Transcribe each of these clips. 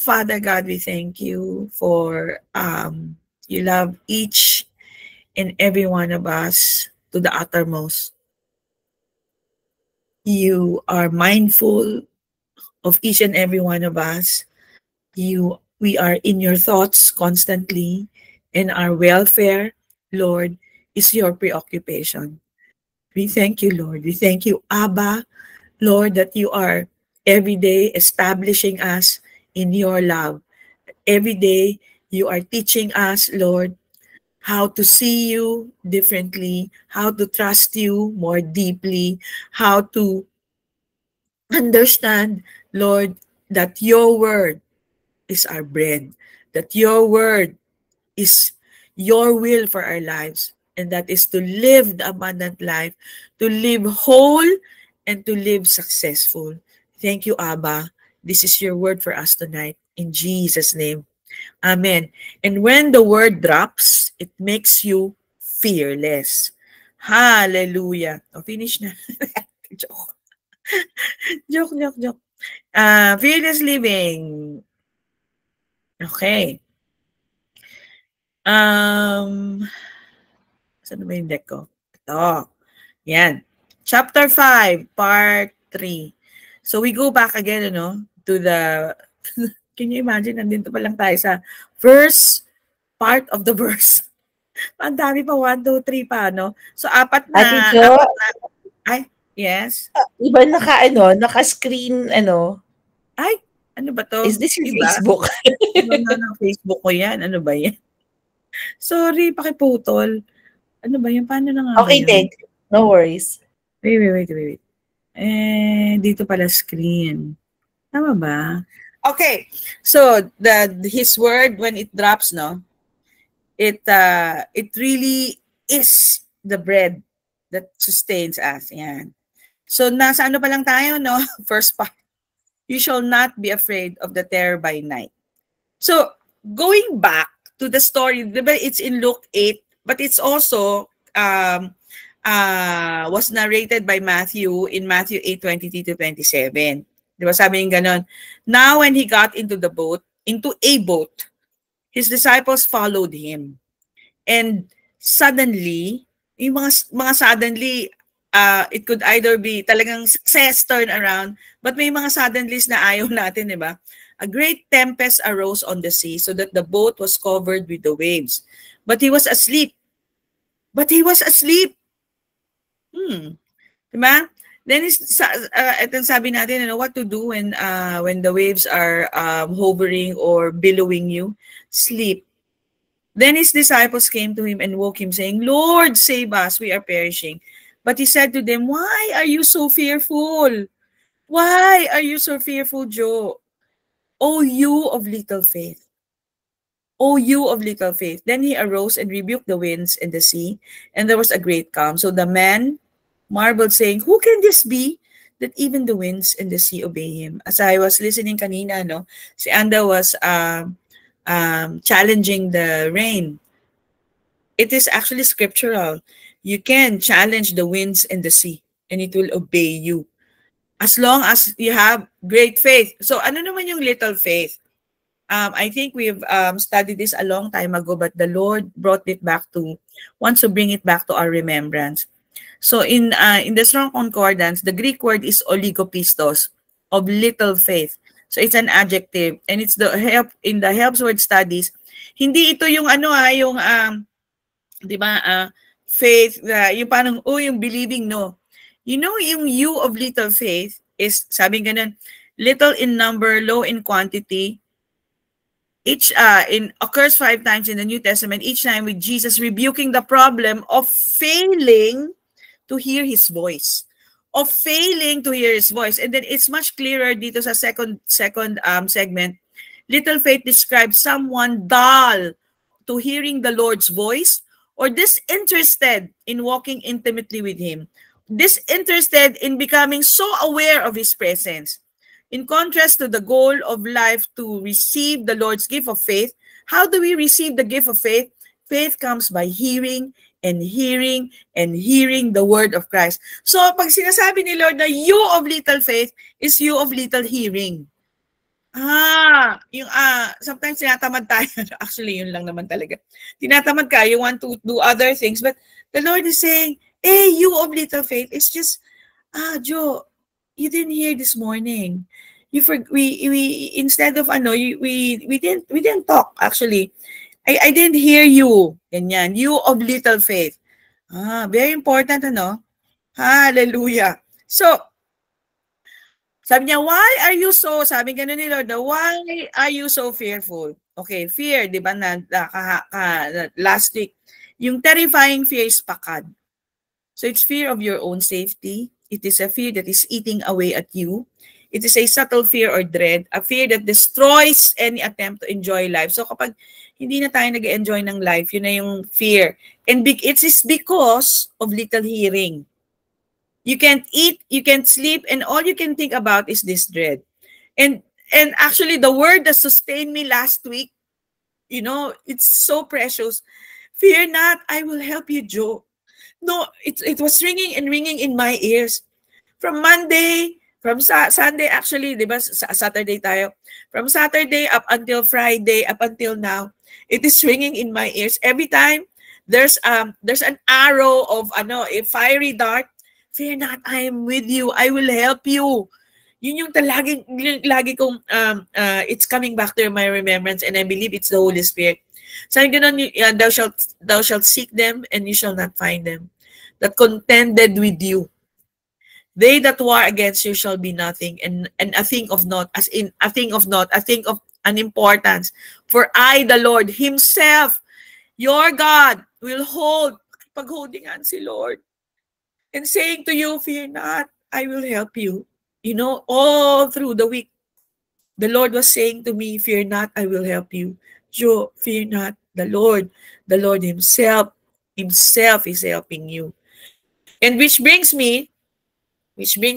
Father God, we thank you for you love each and every one of us to the uttermost. You are mindful of each and every one of us. We are in your thoughts constantly, and our welfare, Lord, is your preoccupation. We thank you, Lord. We thank you, Abba, Lord, that you are every day establishing us in your love. Every day you are teaching us, Lord, how to see you differently, how to trust you more deeply, how to understand, Lord, that your word is our bread, that your word is your will for our lives, and that is to live the abundant life, to live whole, and to live successful. Thank you, Abba. This is your word for us tonight. In Jesus' name, amen. And when the word drops, it makes you fearless. Hallelujah. O, finish na. Joke. Joke. Fearless living. Okay. Saan ba yung deck ko? Ito. Yan. Chapter 5, part 3. So we go back again, to the, can you imagine, nandito pa lang tayo sa first part of the verse. Ang dami pa, 1, 2, 3 pa, no? So apat na, Ate Jo, ay, yes. iba naka-screen, Ay, ano ba to? Is this your Iba? Facebook? No, Facebook ko yan. Ano ba yan? Sorry, pakiputol. Ano ba yan? Paano na nga ba Okay, yun? Tek. No worries. Wait. Dito pala screen. Tama ba? Okay. So, his word, when it drops, no? It really is the bread that sustains us. Yan. So, nasa ano pa lang tayo, no? First part. You shall not be afraid of the terror by night. So, going back to the story, diba, it's in Luke 8, but it's also was narrated by Matthew in Matthew 8:23-27. Diba, sabi yung ganon. Now when he got into a boat, his disciples followed him. And suddenly, yung mga suddenly, it could either be talagang success turn around, but may mga suddenlies na ayaw natin, diba? A great tempest arose on the sea so that the boat was covered with the waves. But he was asleep. Diba? Then itong sabi natin, what to do when the waves are hovering or billowing you? Sleep. Then his disciples came to him and woke him, saying, Lord, save us, we are perishing. But he said to them, why are you so fearful? Why are you so fearful, Joe? O you of little faith. O you of little faith. Then he arose and rebuked the winds and the sea, and there was a great calm. So the man marveled, saying, who can this be, that even the winds and the sea obey him? As I was listening kanina, si Anda was challenging the rain. It is actually scriptural. You can challenge the winds and the sea, and it will obey you. As long as you have great faith. So ano naman yung little faith? I think we've studied this a long time ago, but the Lord wants to bring it back to our remembrance. So in the Strong Concordance, the Greek word is oligopistos, of little faith. So it's an adjective, and it's in the Helps Word Studies. Hindi ito yung di ba, faith, yung parang, yung believing, no. Yung you of little faith is, sabi ganun, little in number, low in quantity. Occurs 5 times in the New Testament, each time with Jesus rebuking the problem of failing to hear his voice. And then it's much clearer dito sa second segment. Little faith describes someone dull to hearing the Lord's voice, or disinterested in walking intimately with him, disinterested in becoming so aware of his presence. In contrast to the goal of life to receive the Lord's gift of faith, how do we receive the gift of faith? Faith comes by hearing and hearing and hearing the word of Christ. So pag sinasabi ni Lord na you of little faith is you of little hearing. Yung sometimes tinatamad tayo. Actually, yun lang naman talaga. Tinatamad ka, you want to do other things, but the Lord is saying, hey, you of little faith, it's just, Joe, you didn't hear this morning. We instead of we didn't talk actually. I didn't hear you. Ganyan, you of little faith. Very important, ano? Hallelujah. So, sabi niya, why are you so, sabi ganun ni Lord, why are you so fearful? Okay, fear, di ba, last week, yung terrifying fear is pakad. So it's fear of your own safety. It is a fear that is eating away at you. It is a subtle fear or dread, a fear that destroys any attempt to enjoy life. So kapag hindi na tayo nag-enjoy ng life, yun na yung fear. And it is because of little hearing. You can't eat, you can't sleep, and all you can think about is this dread. And actually, the word that sustained me last week, you know, it's so precious. Fear not, I will help you, Joe. No, it was ringing and ringing in my ears. From Monday, from Sunday, actually, di ba, Saturday tayo. From Saturday up until Friday, up until now, it is ringing in my ears. Every time there's an arrow of a fiery dart, fear not, I am with you. I will help you. Yun yung lagi kong, it's coming back to my remembrance, and I believe it's the Holy Spirit. Sabi ganun, thou shalt seek them, and you shall not find them. That contended with you. They that war against you shall be nothing, and a thing of naught, as in a thing of naught, a thing of unimportance. For I, the Lord Himself, your God, will hold, pag-holding hand si Lord, and saying to you, fear not, I will help you. You know, all through the week, the Lord was saying to me, fear not, I will help you. Joe, fear not, the Lord Himself is helping you. And which brings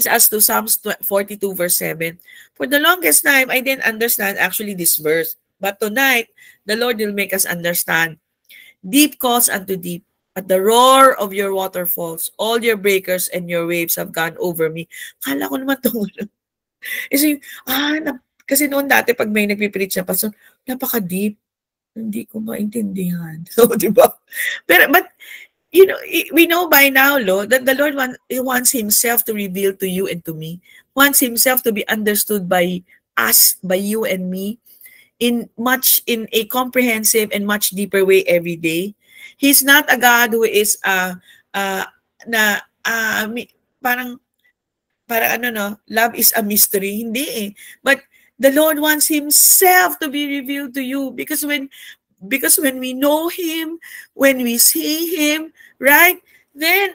us to Psalms 42 verse 7. For the longest time, I didn't understand actually this verse. But tonight, the Lord will make us understand. Deep calls unto deep. At the roar of your waterfalls, all your breakers and your waves have gone over me. Kala ko naman ito. Kasi noon dati pag may nagpipreach na pastor, napaka-deep. Hindi ko maintindihan. So, di ba? But, you know, we know by now, Lord, that the Lord wants Himself to reveal to you and to me. Wants Himself to be understood by us, by you and me, in a comprehensive and much deeper way every day. He's not a God who is parang love is a mystery. Hindi eh. But the Lord wants Himself to be revealed to you, because when we know Him, when we see Him, right, then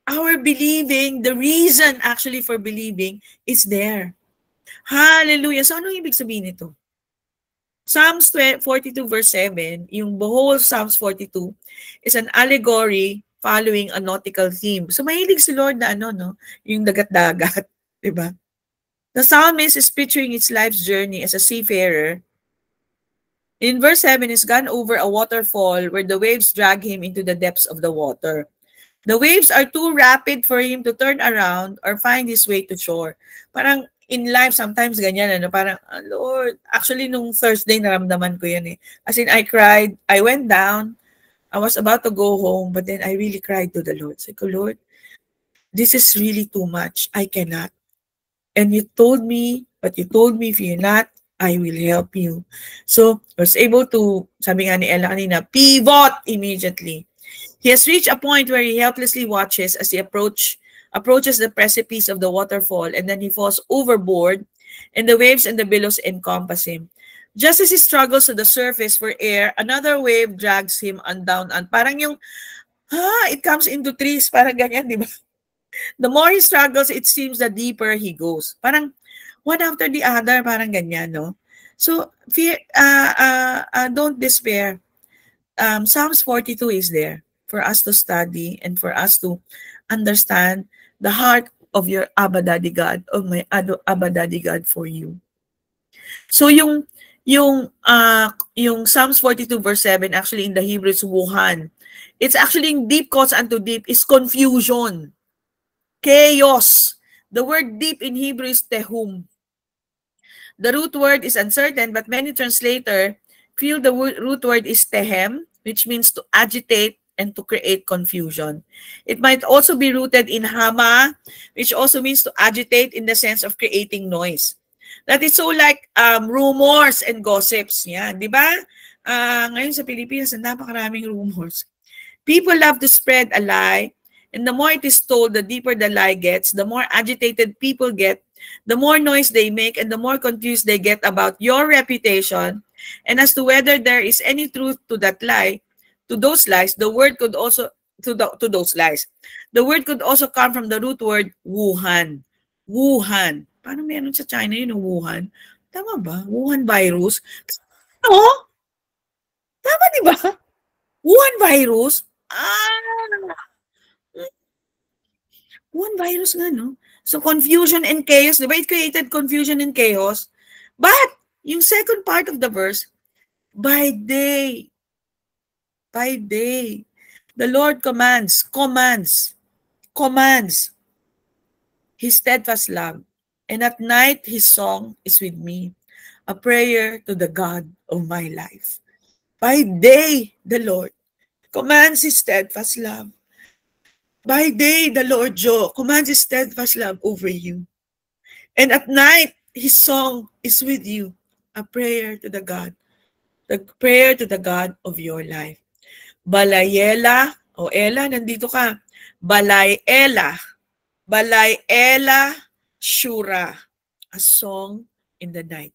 our believing, the reason actually for believing is there. Hallelujah. So anong ibig sabihin nito? Psalms 42 verse 7, yung whole Psalms 42 is an allegory following a nautical theme. So mahilig si Lord na yung dagat-dagat, di ba? The psalmist is picturing its life's journey as a seafarer. In verse 7, he's gone over a waterfall where the waves drag him into the depths of the water. The waves are too rapid for him to turn around or find his way to shore. Parang in life, sometimes ganyan, parang, Lord, actually, nung Thursday, naramdaman ko yan eh. As in, I cried, I went down, I was about to go home, but then I really cried to the Lord. Sabi ko, Lord, this is really too much. I cannot. And you told me, fear not, I will help you. So, I was able to, sabi nga ni Ella kanina, pivot immediately. He has reached a point where he helplessly watches as he approaches the precipice of the waterfall, and then he falls overboard, and the waves and the billows encompass him. Just as he struggles to the surface for air, another wave drags him on down. And parang yung, it comes into trees, parang ganyan, di ba? The more he struggles, it seems the deeper he goes. Parang one after the other, parang ganyan, no? So, don't despair. Psalms 42 is there for us to study and for us to understand the heart of your Abba Daddy God, of my Abba Daddy God for you. So yung Psalms 42 verse 7, actually in the Hebrew is wuhan. It's actually deep calls unto deep is confusion, chaos. The word deep in Hebrew is tehum. The root word is uncertain, but many translators feel the root word is tehem, which means to agitate and to create confusion. It might also be rooted in hama, which also means to agitate in the sense of creating noise. That is so like rumors and gossips. Yan, di ba? Ngayon sa Pilipinas, napakaraming rumors. People love to spread a lie, and the more it is told, the deeper the lie gets, the more agitated people get, the more noise they make, and the more confused they get about your reputation, and as to whether there is any truth to that lie, to those lies, the word could also, to those lies. The word could also come from the root word Wuhan. Wuhan. Paano meron sa China yun, Wuhan? Tama ba? Wuhan virus? Oo. Tama, di ba? Wuhan virus? Wuhan virus nga, no? So, confusion and chaos. Di ba? It created confusion and chaos. But, yung second part of the verse, by day, the Lord commands His steadfast love. And at night, His song is with me, a prayer to the God of my life. By day, the Lord commands His steadfast love. By day, the Lord Joe commands His steadfast love over you. And at night, His song is with you, a prayer to the God of your life. Balayela, Ella, nandito ka. Balayela, Shura, a song in the night.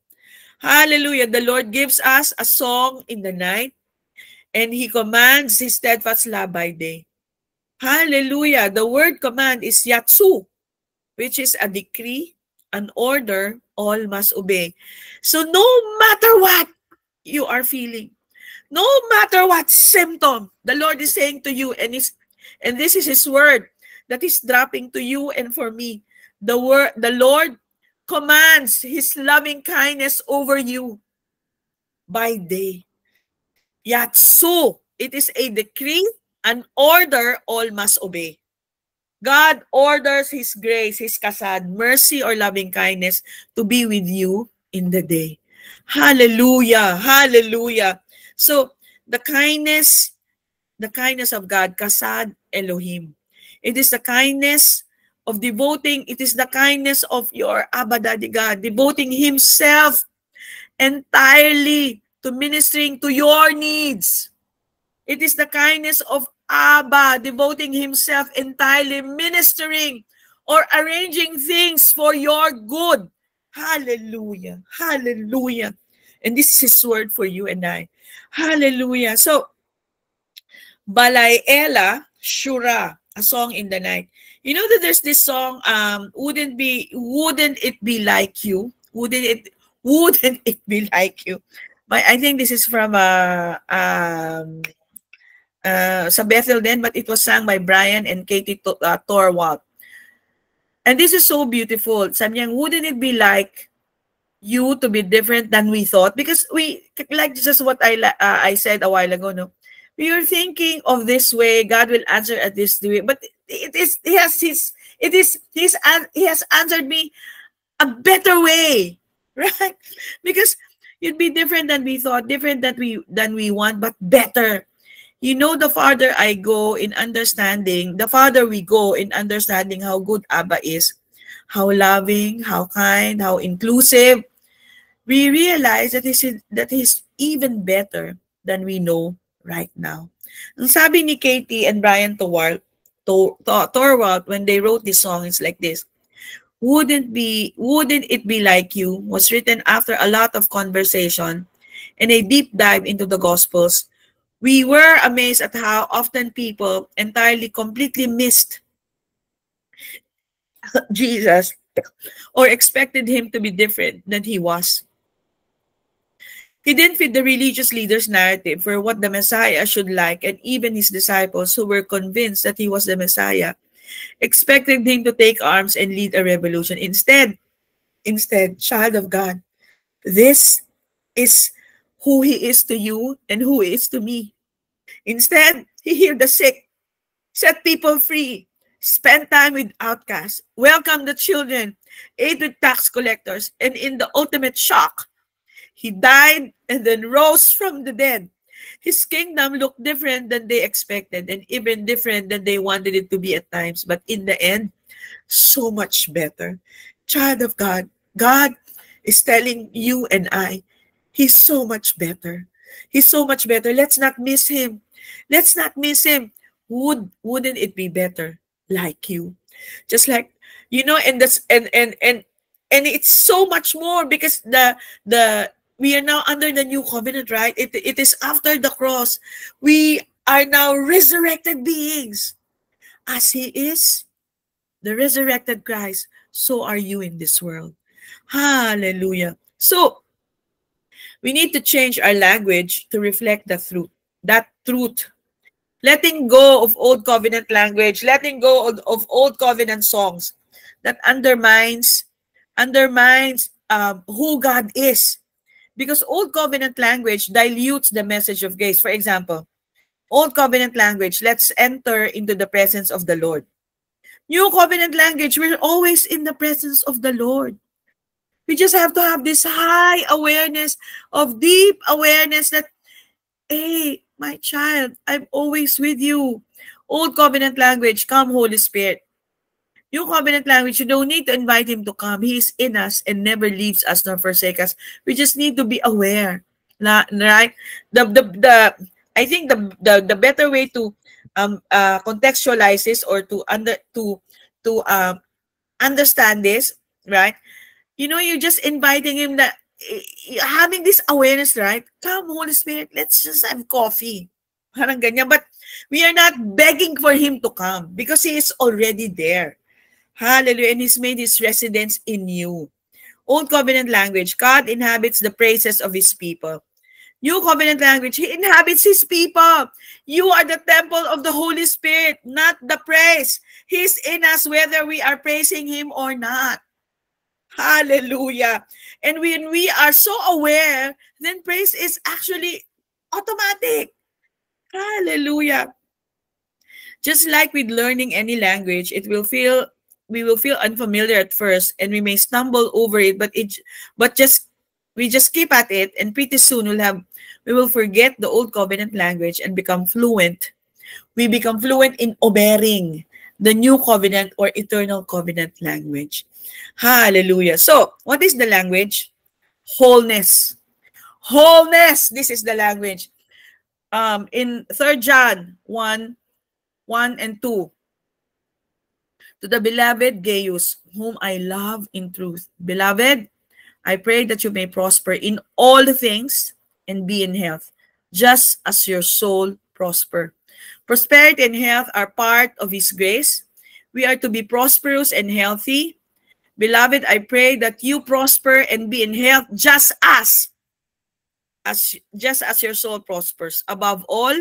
Hallelujah. The Lord gives us a song in the night, and He commands His steadfast love by day. Hallelujah. The word command is yatsu, which is a decree, an order, all must obey. So no matter what you are feeling, no matter what symptom, the Lord is saying to you, and this is His word that is dropping to you and for me. The Lord commands His loving kindness over you by day. Yatsu, it is a decree, an order, all must obey. God orders His grace, His kasad, mercy or loving kindness to be with you in the day. Hallelujah, hallelujah. So the kindness of God, kasad Elohim. It is the kindness of devoting, it is the kindness of your Abba Daddy God, devoting Himself entirely to ministering to your needs. It is the kindness of Abba devoting Himself entirely ministering or arranging things for your good. Hallelujah. Hallelujah. And this is His word for you and I. Hallelujah. So, Balayela Shura, a song in the night. You know that there's this song, wouldn't it be like you? Wouldn't it be like you? But I think this is from sa Bethel then, but it was sung by Brian and Katie Torwalt. And this is so beautiful. Sabi niya, wouldn't it be like you to be different than we thought? Because we, like just what I said a while ago, no? We are thinking of this way, God will answer at this way, but He has answered me a better way, right? Because you'd be different than we thought, different than we want, but better. You know, the farther I go in understanding, the farther we go in understanding how good Abba is, how loving, how kind, how inclusive, we realize that He's even better than we know right now. Ang sabi ni Katie and Brian Torwalt when they wrote this song, it's like this. Wouldn't it be like you was written after a lot of conversation and a deep dive into the Gospels. We were amazed at how often people entirely completely missed Jesus or expected Him to be different than He was. He didn't fit the religious leaders' narrative for what the Messiah should like, and even His disciples, who were convinced that He was the Messiah, expected Him to take arms and lead a revolution. Instead, child of God, this is who He is to you and who He is to me. Instead, He healed the sick, set people free, spent time with outcasts, welcomed the children, ate with tax collectors, and in the ultimate shock, he died and then rose from the dead. His kingdom looked different than they expected and even different than they wanted it to be at times. But in the end, so much better. Child of God, God is telling you and I, He's so much better. He's so much better. Let's not miss Him. Let's not miss Him. Wouldn't it be better like you? Just like, and this and it's so much more because the we are now under the new covenant, right? It is after the cross. We are now resurrected beings. As He is, the resurrected Christ, so are you in this world. Hallelujah. So, we need to change our language to reflect the truth. That truth. Letting go of old covenant language, letting go of old covenant songs that undermines who God is. Because old covenant language dilutes the message of grace. For example, old covenant language, let's enter into the presence of the Lord. New covenant language, we're always in the presence of the Lord. We just have to have this high awareness of deep awareness that, hey, my child, I'm always with you. Old covenant language, come Holy Spirit. New covenant language, you don't need to invite Him to come. He is in us and never leaves us nor forsake us. We just need to be aware, right? I think the better way to contextualize this or to understand this, right? You're just inviting Him, that having this awareness, right? Come, Holy Spirit, let's just have coffee. Parang ganyan. But we are not begging for Him to come because He is already there. Hallelujah. And He's made His residence in you. Old covenant language, God inhabits the praises of His people. New covenant language, He inhabits His people. You are the temple of the Holy Spirit, not the praise. He's in us whether we are praising Him or not. Hallelujah. And when we are so aware, then praise is actually automatic. Hallelujah. Just like with learning any language, we will feel unfamiliar at first and we may stumble over it, but we just keep at it, and pretty soon we will forget the old covenant language and become fluent. We become fluent in obeying the new covenant or eternal covenant language. Hallelujah. So, what is the language? Wholeness. Wholeness. This is the language. In 3 John 1 and 2. To the beloved Gaius, whom I love in truth. Beloved, I pray that you may prosper in all things and be in health, just as your soul prosper. Prosperity and health are part of His grace. We are to be prosperous and healthy. Beloved, I pray that you prosper and be in health just as your soul prospers. Above all,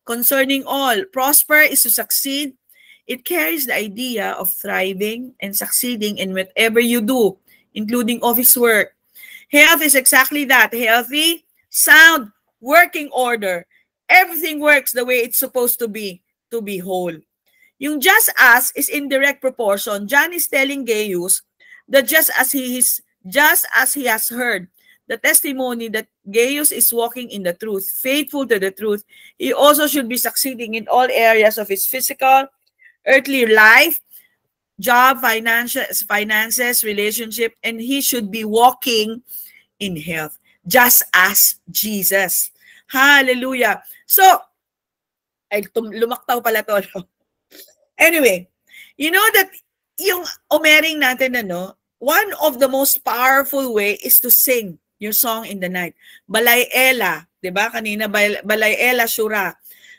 concerning all, prosper is to succeed. It carries the idea of thriving and succeeding in whatever you do, including office work. Health is exactly that. Healthy, sound, working order. Everything works the way it's supposed to be whole. Yung just as is in direct proportion. John is telling Gaius that just as he has heard the testimony that Gaius is walking in the truth, faithful to the truth, he also should be succeeding in all areas of his physical, earthly life, job, finances, relationship, and he should be walking in health, just as Jesus. Hallelujah. So, ay, lumaktaw pala to. Anyway, you know that yung omering natin, one of the most powerful way is to sing your song in the night. Balay Ela, di ba? Kanina, Balay Ela Shura.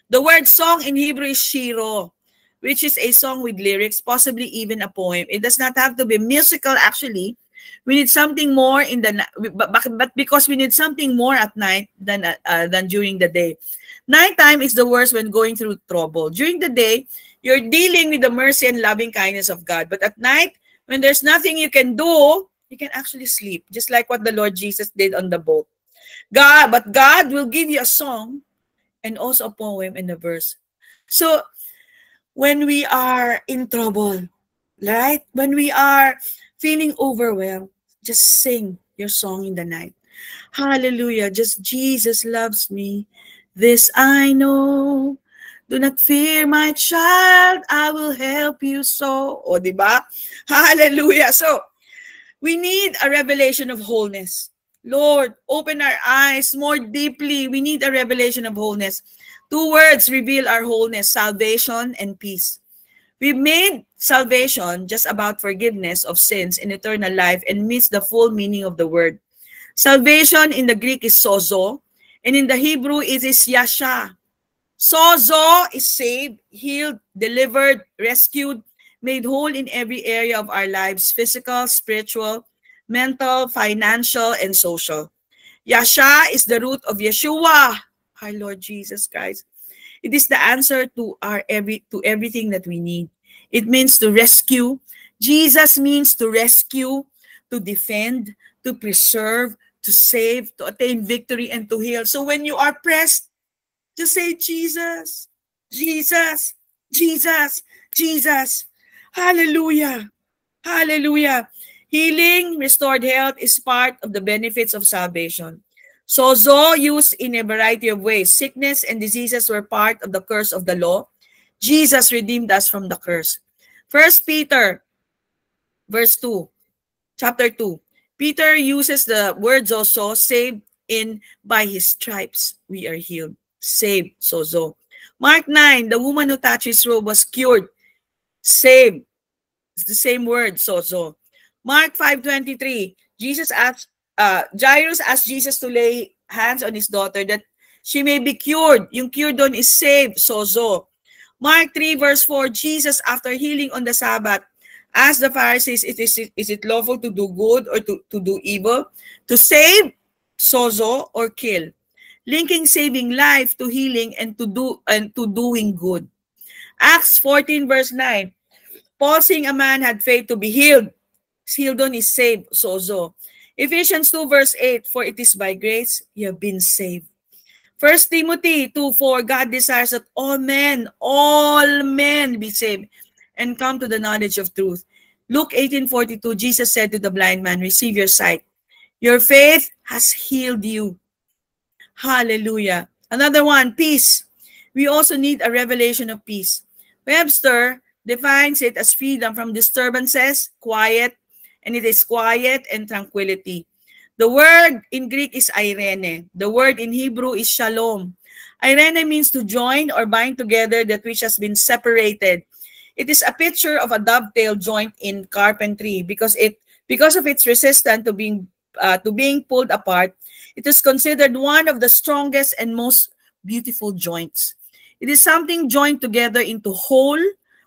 The word song in Hebrew is shiro, which is a song with lyrics, possibly even a poem. It does not have to be musical, actually. We need something more in the but because we need something more at night than during the day. Nighttime is the worst when going through trouble. During the day, you're dealing with the mercy and loving kindness of God. But at night, when there's nothing you can do, you can actually sleep, just like what the Lord Jesus did on the boat. But God will give you a song and also a poem and a verse. So when we are in trouble, right? When we are feeling overwhelmed, just sing your song in the night. Hallelujah. Just Jesus loves me. This I know. Do not fear, my child. I will help you so. O, diba? Hallelujah. So, we need a revelation of wholeness. Lord, open our eyes more deeply. We need a revelation of wholeness. Two words reveal our wholeness: salvation and peace. We made salvation just about forgiveness of sins and eternal life and miss the full meaning of the word. Salvation in the Greek is sozo, and in the Hebrew it is yasha. Sozo is saved, healed, delivered, rescued, made whole in every area of our lives: physical, spiritual, mental, financial, and social. Yasha is the root of Yeshua, our Lord Jesus Christ. It is the answer to everything that we need. It means to rescue. Jesus means to rescue, to defend, to preserve, to save, to attain victory, and to heal. So when you are pressed, just say Jesus, Jesus, Jesus, Jesus. Hallelujah. Hallelujah. Healing, restored health is part of the benefits of salvation. Sozo used in a variety of ways. Sickness and diseases were part of the curse of the law. Jesus redeemed us from the curse. 1 Peter, verse 2, chapter 2. Peter uses the word zozo, saved in by his stripes we are healed. Saved, sozo. Mark 9, the woman who touched his robe was cured. Saved. It's the same word, sozo. Mark 5:23, Jairus asked Jesus to lay hands on his daughter that she may be cured. Yung cured doon is saved, sozo. Mark 3 verse 4, Jesus, after healing on the Sabbath, asked the Pharisees, is it lawful to do good or to do evil? To save, sozo, or kill? Linking saving life to healing and to doing good. Acts 14 verse 9, Paul saying a man had faith to be healed. Healed on is saved, sozo. Ephesians 2 verse 8, for it is by grace you have been saved. 1 Timothy 2:4, God desires that all men be saved and come to the knowledge of truth. Luke 18:42, Jesus said to the blind man, receive your sight. Your faith has healed you. Hallelujah. Another one, peace. We also need a revelation of peace. Webster defines it as freedom from disturbances, quiet, and it is quiet and tranquility. The word in Greek is irene. The word in Hebrew is shalom. Irene means to join or bind together that which has been separated. It is a picture of a dovetail joint in carpentry because of its resistance to being pulled apart. It is considered one of the strongest and most beautiful joints. It is something joined together into whole.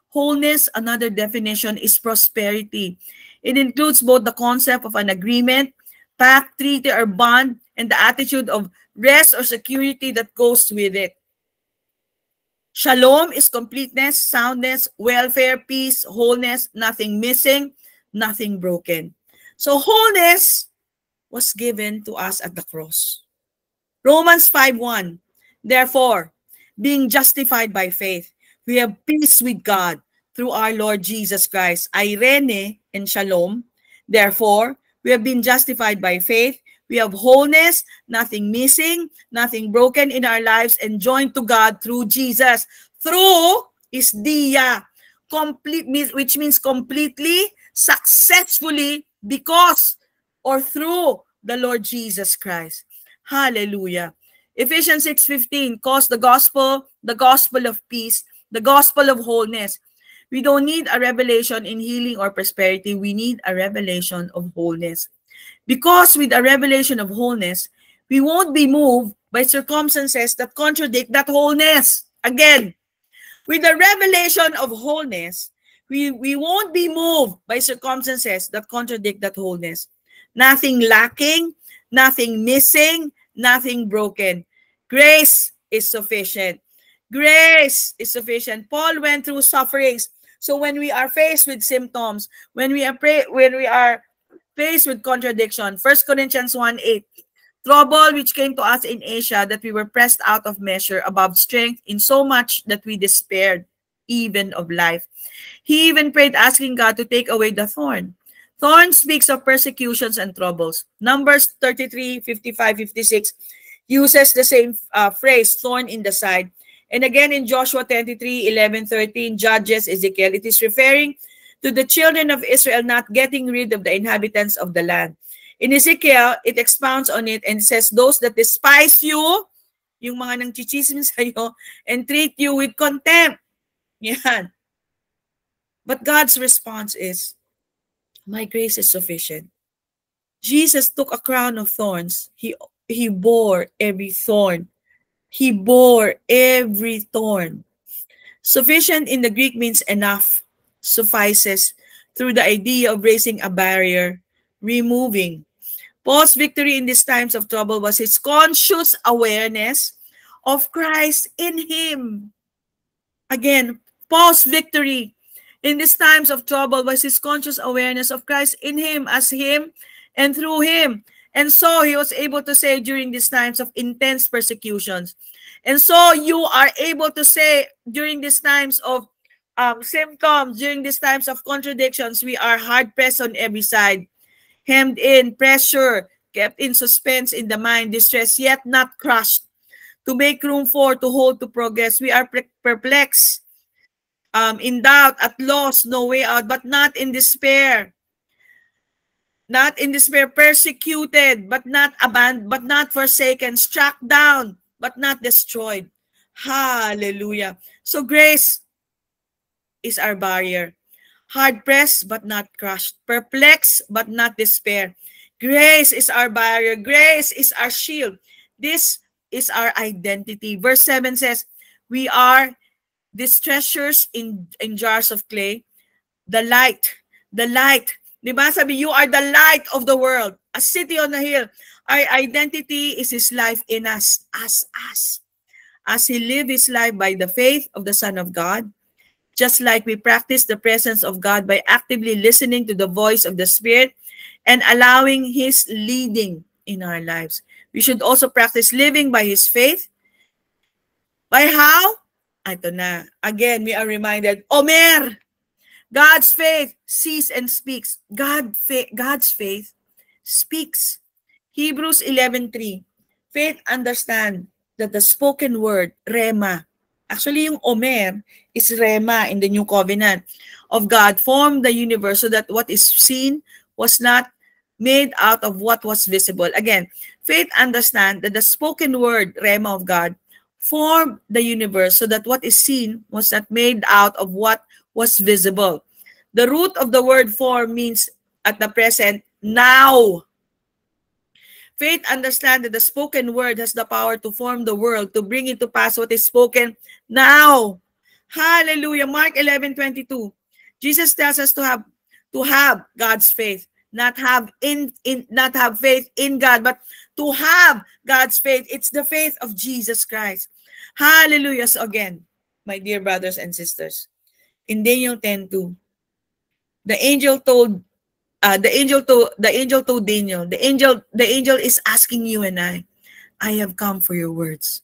Wholeness, another definition, is prosperity. It includes both the concept of an agreement, pact, treaty, or bond, and the attitude of rest or security that goes with it. Shalom is completeness, soundness, welfare, peace, wholeness, nothing missing, nothing broken. So wholeness was given to us at the cross. Romans 5:1, therefore, being justified by faith, we have peace with God through our Lord Jesus Christ. Irene and shalom. Therefore, we have been justified by faith. We have wholeness, nothing missing, nothing broken in our lives, and joined to God through Jesus. Through is dia, complete, which means completely, successfully, because or through the Lord Jesus Christ. Hallelujah. Ephesians 6:15 calls the gospel of peace, the gospel of wholeness. We don't need a revelation in healing or prosperity. We need a revelation of wholeness. Because with a revelation of wholeness, we won't be moved by circumstances that contradict that wholeness. Again, with the revelation of wholeness, we won't be moved by circumstances that contradict that wholeness. Nothing lacking, nothing missing, nothing broken. Grace is sufficient. Grace is sufficient. Paul went through sufferings. So when we are faced with symptoms, when we are faced with contradiction, 1 Corinthians 1:8, trouble which came to us in Asia, that we were pressed out of measure, above strength, in so much that we despaired even of life. He even prayed, asking God to take away the thorn. Thorn speaks of persecutions and troubles. Numbers 33, 55, 56 uses the same phrase, thorn in the side. And again in Joshua 23, 11, 13, Judges, Ezekiel, it is referring to the children of Israel not getting rid of the inhabitants of the land. In Ezekiel, it expounds on it and says, those that despise you, yung mga nang chichismis sa'yo, and treat you with contempt. Yan. But God's response is, my grace is sufficient. Jesus took a crown of thorns. He bore every thorn. He bore every thorn. Sufficient in the Greek means enough, suffices, through the idea of raising a barrier, removing. Paul's victory in these times of trouble was his conscious awareness of Christ in him. Again, Paul's victory in these times of trouble was his conscious awareness of Christ in him, as him and through him. And so he was able to say during these times of intense persecutions. And so you are able to say during these times of symptoms, during these times of contradictions, we are hard pressed on every side, hemmed in, pressure, kept in suspense in the mind, distressed, yet not crushed, to make room for, to hold, to progress. We are perplexed, in doubt, at loss, no way out, but not in despair. Not in despair, persecuted, but not abandoned, but not forsaken, struck down, but not destroyed. Hallelujah. So grace is our barrier. Hard pressed, but not crushed. Perplexed, but not despair. Grace is our barrier. Grace is our shield. This is our identity. Verse 7 says, we are these treasures in jars of clay. The light. Diba sabi, you are the light of the world. A city on a hill. Our identity is his life in us, as us. As he lived his life by the faith of the Son of God, just like we practice the presence of God by actively listening to the voice of the Spirit and allowing his leading in our lives. We should also practice living by his faith. By how? Ito na. Again, we are reminded, Omer! God's faith sees and speaks. God's faith speaks. Hebrews 11:3. Faith understand that the spoken word, rema, actually yung Omer is rema in the New Covenant of God, formed the universe so that what is seen was not made out of what was visible. Again, faith understand that the spoken word, rema of God, formed the universe so that what is seen was not made out of what was visible. The root of the word form means at the present, now. Faith understand that the spoken word has the power to form the world, to bring into pass what is spoken now. Hallelujah. Mark 11:22. Jesus tells us to have God's faith, not have faith in God, but to have God's faith. It's the faith of Jesus Christ. Hallelujah. So again, my dear brothers and sisters, in Daniel 10:2, the angel told Daniel, the angel is asking you and I have come for your words.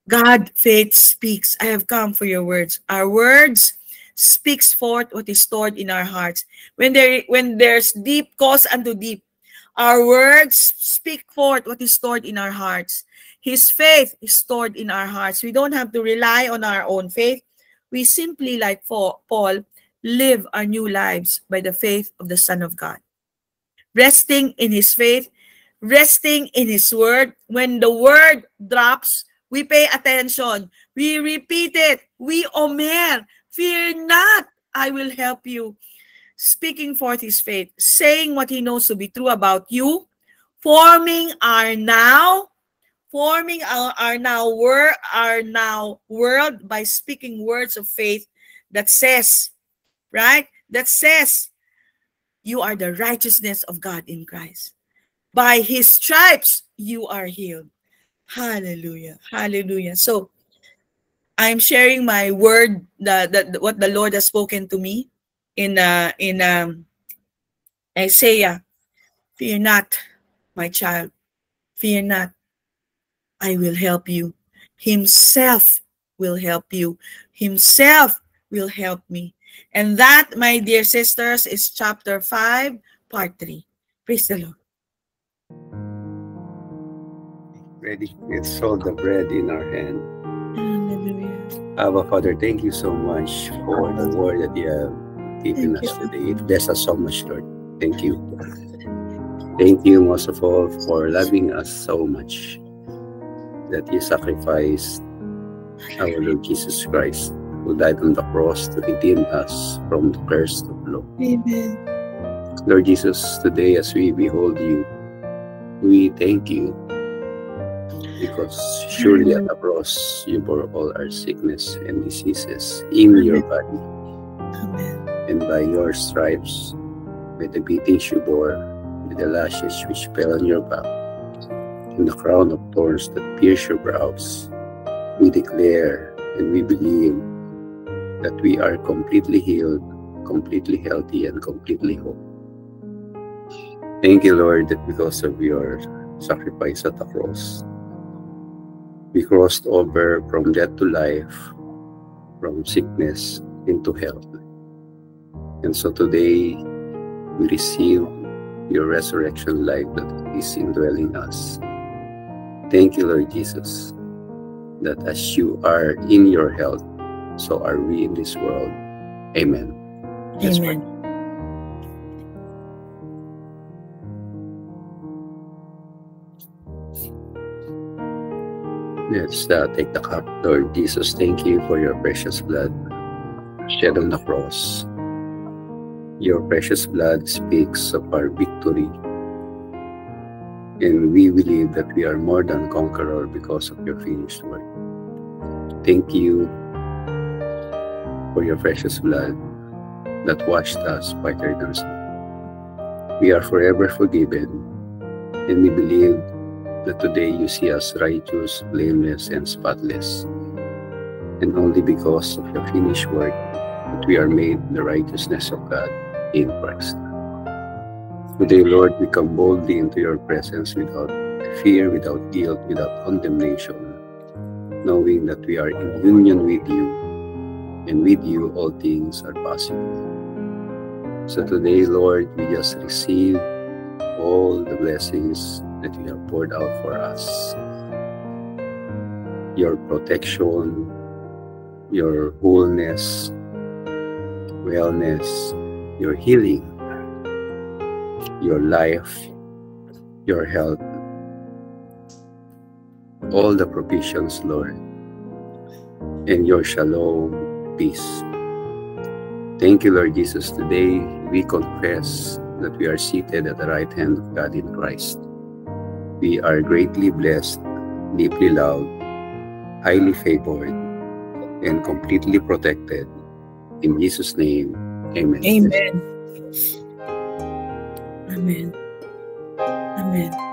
God, faith speaks. I have come for your words. Our words speaks forth what is stored in our hearts. When there's deep calls unto deep, our words speak forth what is stored in our hearts. His faith is stored in our hearts. We don't have to rely on our own faith. We simply, like Paul, live our new lives by the faith of the Son of God. Resting in his faith, resting in his word. When the word drops, we pay attention. We repeat it. We omer. Fear not, I will help you. Speaking forth his faith, saying what he knows to be true about you, forming our now world by speaking words of faith that says, right? That says, you are the righteousness of God in Christ. By his stripes, you are healed. Hallelujah. Hallelujah. So, I'm sharing my word, what the Lord has spoken to me in Isaiah. Fear not, my child. Fear not. I will help you. Himself will help you. Himself will help me. And that, my dear sisters, is chapter 5, part 3. Praise the Lord. Ready? Let's hold the bread in our hand. Hallelujah. Abba, Father, thank you so much for the word that you have given us today. It bless us so much, Lord. Thank you. Thank you most of all for loving us so much that you sacrificed our Lord Jesus Christ, who died on the cross to redeem us from the curse of law. Amen. Lord Jesus, today as we behold you, we thank you because surely at the cross you bore all our sickness and diseases in your body. Amen. And by your stripes, by the beatings you bore, by the lashes which fell on your back, and the crown of thorns that pierced your brows, we declare and we believe that we are completely healed, completely healthy, and completely whole. Thank you, Lord, that because of your sacrifice at the cross, we crossed over from death to life, from sickness into health. And so today, we receive your resurrection life that is indwelling us. Thank you, Lord Jesus, that as you are in your health, so are we in this world. Amen. Let's pray. Amen. Let's take the cup. Lord Jesus, thank you for your precious blood shed on the cross. Your precious blood speaks of our victory. And we believe that we are more than conqueror because of your finished work. Thank you for your precious blood that washed us whiter than snow. We are forever forgiven, and we believe that today you see us righteous, blameless, and spotless. And only because of your finished work that we are made the righteousness of God in Christ. Today, Lord, we come boldly into your presence without fear, without guilt, without condemnation, knowing that we are in union with you, and with you all things are possible. So today, Lord, we just receive all the blessings that you have poured out for us. Your protection, your wholeness, wellness, your healing, your life, your health, all the provisions, Lord, and your shalom, peace. Thank you, Lord Jesus. Today we confess that we are seated at the right hand of God in Christ. We are greatly blessed, deeply loved, highly favored, and completely protected. In Jesus' name, amen. Amen. Amen. Amen.